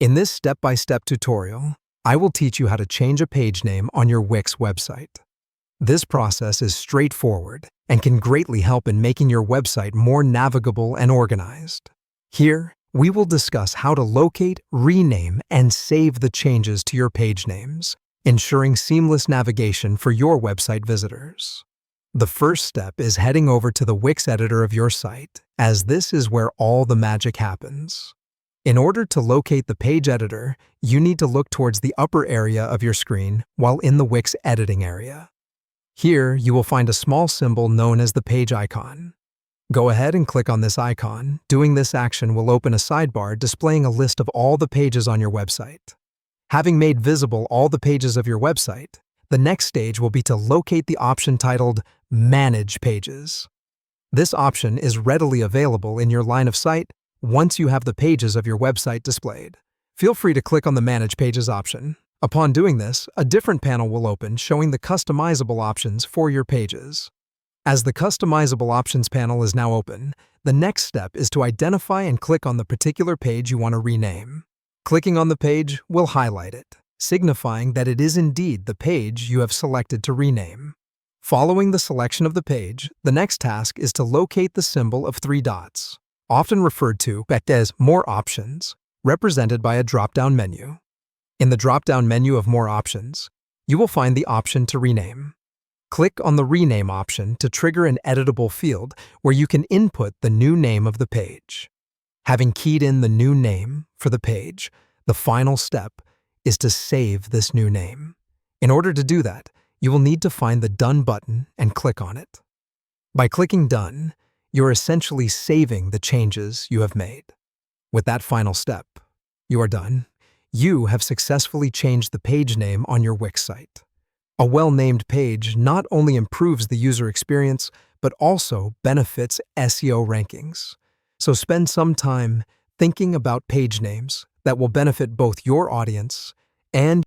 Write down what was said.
In this step-by-step tutorial, I will teach you how to change a page name on your Wix website. This process is straightforward and can greatly help in making your website more navigable and organized. Here, we will discuss how to locate, rename, and save the changes to your page names, ensuring seamless navigation for your website visitors. The first step is heading over to the Wix editor of your site, as this is where all the magic happens. In order to locate the page editor, you need to look towards the upper area of your screen while in the Wix editing area. Here, you will find a small symbol known as the page icon. Go ahead and click on this icon. Doing this action will open a sidebar displaying a list of all the pages on your website. Having made visible all the pages of your website, the next stage will be to locate the option titled Manage Pages. This option is readily available in your line of sight once you have the pages of your website displayed. Feel free to click on the Manage Pages option. Upon doing this, a different panel will open showing the customizable options for your pages. As the Customizable Options panel is now open, the next step is to identify and click on the particular page you want to rename. Clicking on the page will highlight it, signifying that it is indeed the page you have selected to rename. Following the selection of the page, the next task is to locate the symbol of 3 dots, often referred to as More Options, represented by a drop-down menu. In the drop-down menu of More Options, you will find the option to rename. Click on the Rename option to trigger an editable field where you can input the new name of the page. Having keyed in the new name for the page, the final step is to save this new name. In order to do that, you will need to find the Done button and click on it. By clicking Done, you're essentially saving the changes you have made. With that final step, you are done. You have successfully changed the page name on your Wix site. A well-named page not only improves the user experience, but also benefits SEO rankings. So spend some time thinking about page names that will benefit both your audience and